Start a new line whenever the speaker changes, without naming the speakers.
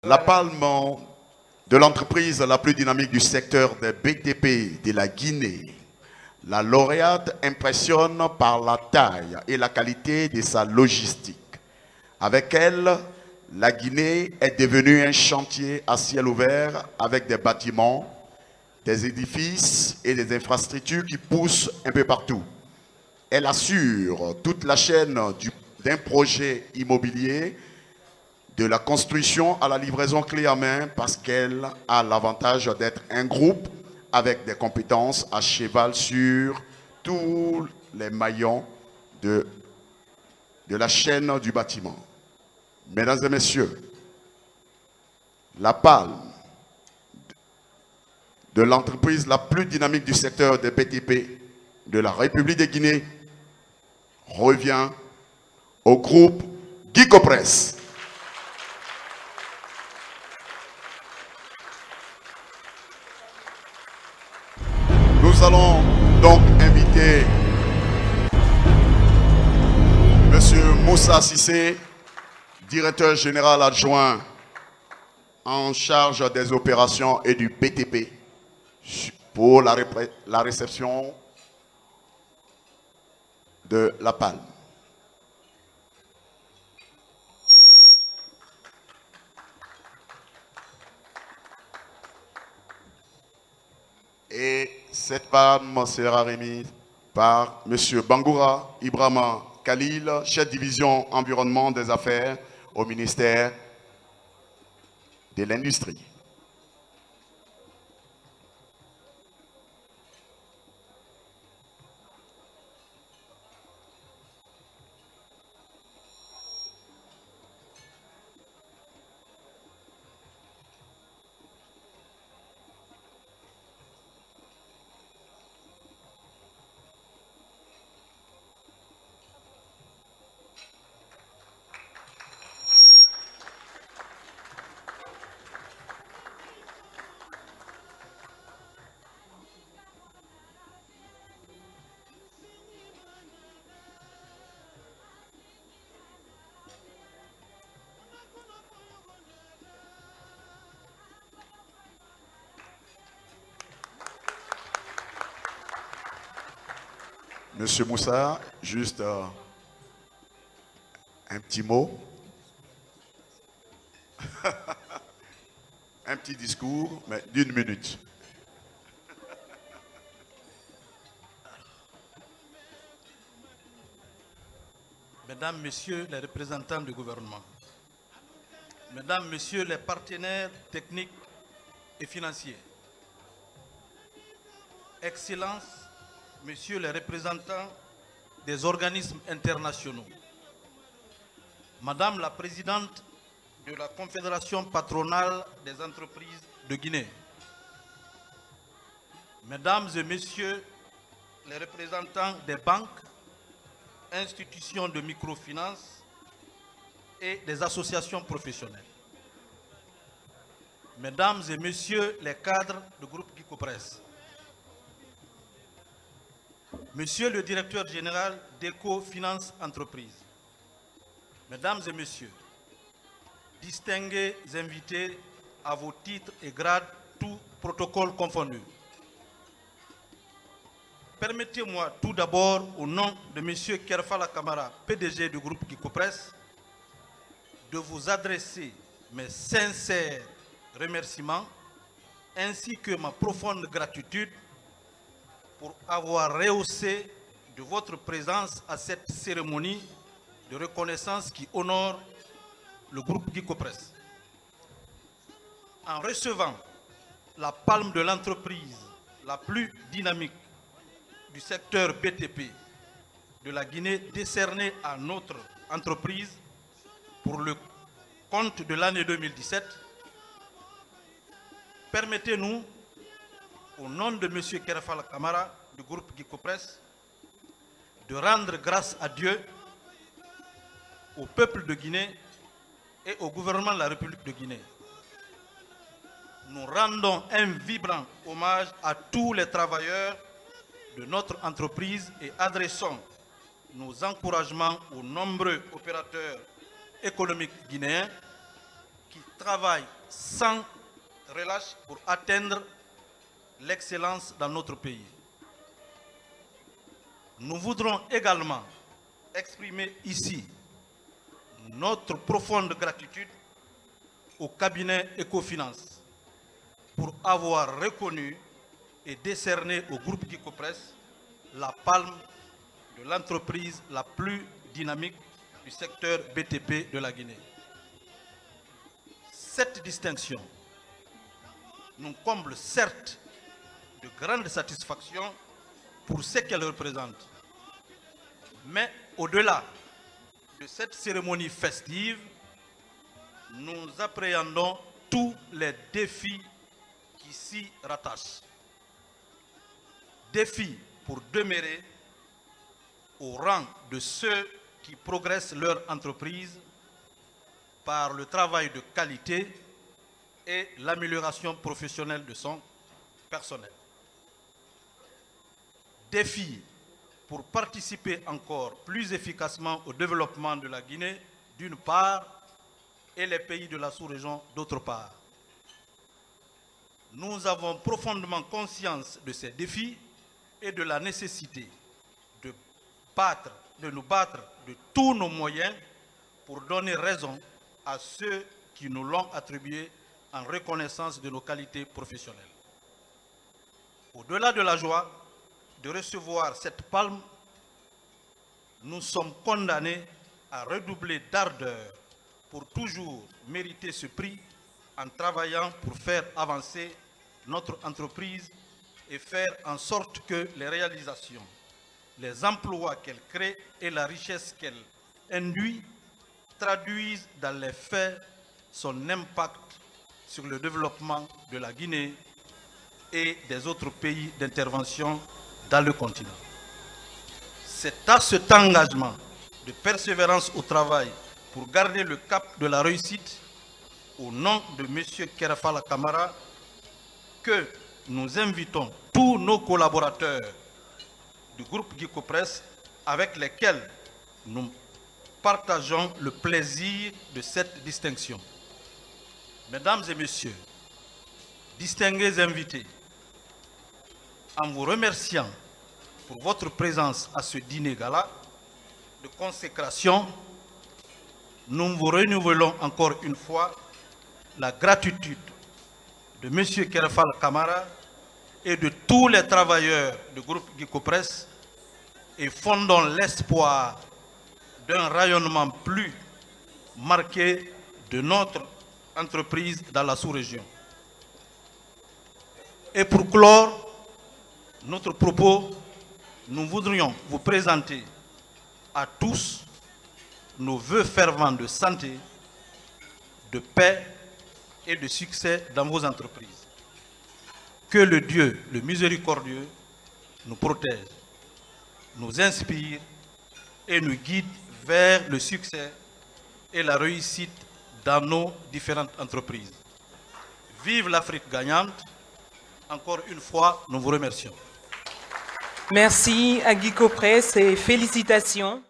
La palme de l'entreprise la plus dynamique du secteur des BTP de la Guinée. La lauréate impressionne par la taille et la qualité de sa logistique. Avec elle, la Guinée est devenue un chantier à ciel ouvert avec des bâtiments, des édifices et des infrastructures qui poussent un peu partout. Elle assure toute la chaîne d'un projet immobilier, de la construction à la livraison clé en main, parce qu'elle a l'avantage d'être un groupe avec des compétences à cheval sur tous les maillons de la chaîne du bâtiment. Mesdames et messieurs, la palme de l'entreprise la plus dynamique du secteur des BTP de la République de Guinée revient au groupe Guicopress. Nous allons donc inviter M. Moussa Sissé, directeur général adjoint en charge des opérations et du BTP, pour la réception de la palme. Et cette palme sera remise par M. Bangoura Ibrahima Khalil, chef de division environnement des affaires au ministère de l'Industrie. Monsieur Moussa, juste un petit mot, un petit discours, mais d'1 minute.
Mesdames, Messieurs les représentants du gouvernement, Mesdames, Messieurs les partenaires techniques et financiers, Excellences, Messieurs les représentants des organismes internationaux, Madame la Présidente de la Confédération patronale des entreprises de Guinée, Mesdames et Messieurs les représentants des banques, institutions de microfinance et des associations professionnelles, Mesdames et Messieurs les cadres du groupe Guicopress, Monsieur le directeur général d'Eco Finance Entreprise, Mesdames et Messieurs, distingués invités à vos titres et grades, tout protocole confondu. Permettez-moi tout d'abord, au nom de Monsieur Kerfala Kamara, PDG du groupe Guicopress, de vous adresser mes sincères remerciements ainsi que ma profonde gratitude pour avoir rehaussé de votre présence à cette cérémonie de reconnaissance qui honore le groupe Guicopress. En recevant la palme de l'entreprise la plus dynamique du secteur BTP de la Guinée décernée à notre entreprise pour le compte de l'année 2017, permettez-nous, au nom de M. Kerfala Kamara du groupe Guicopress, de rendre grâce à Dieu, au peuple de Guinée et au gouvernement de la République de Guinée. Nous rendons un vibrant hommage à tous les travailleurs de notre entreprise et adressons nos encouragements aux nombreux opérateurs économiques guinéens qui travaillent sans relâche pour atteindre l'excellence dans notre pays. Nous voudrons également exprimer ici notre profonde gratitude au cabinet Ecofinance pour avoir reconnu et décerné au groupe Guicopress la palme de l'entreprise la plus dynamique du secteur BTP de la Guinée. Cette distinction nous comble certes de grande satisfaction pour ce qu'elle représente. Mais au-delà de cette cérémonie festive, nous appréhendons tous les défis qui s'y rattachent. Défis pour demeurer au rang de ceux qui progressent leur entreprise par le travail de qualité et l'amélioration professionnelle de son personnel. Défi pour participer encore plus efficacement au développement de la Guinée, d'une part, et les pays de la sous-région, d'autre part. Nous avons profondément conscience de ces défis et de la nécessité de nous battre de tous nos moyens pour donner raison à ceux qui nous l'ont attribué en reconnaissance de nos qualités professionnelles. Au-delà de la joie de recevoir cette palme, nous sommes condamnés à redoubler d'ardeur pour toujours mériter ce prix en travaillant pour faire avancer notre entreprise et faire en sorte que les réalisations, les emplois qu'elle crée et la richesse qu'elle induit traduisent dans les faits son impact sur le développement de la Guinée et des autres pays d'intervention dans le continent. C'est à cet engagement de persévérance au travail pour garder le cap de la réussite au nom de M. Kerfala Camara que nous invitons tous nos collaborateurs du groupe Guicopress avec lesquels nous partageons le plaisir de cette distinction. Mesdames et messieurs, distingués invités, en vous remerciant pour votre présence à ce dîner gala de consécration, nous vous renouvelons encore une fois la gratitude de M. Kerfala Camara et de tous les travailleurs du groupe Guicopress et fondons l'espoir d'un rayonnement plus marqué de notre entreprise dans la sous-région. Et pour clore notre propos, nous voudrions vous présenter à tous nos vœux fervents de santé, de paix et de succès dans vos entreprises. Que le Dieu, le miséricordieux, nous protège, nous inspire et nous guide vers le succès et la réussite dans nos différentes entreprises. Vive l'Afrique gagnante. Encore une fois, nous vous remercions.
Merci à Guicopress et félicitations.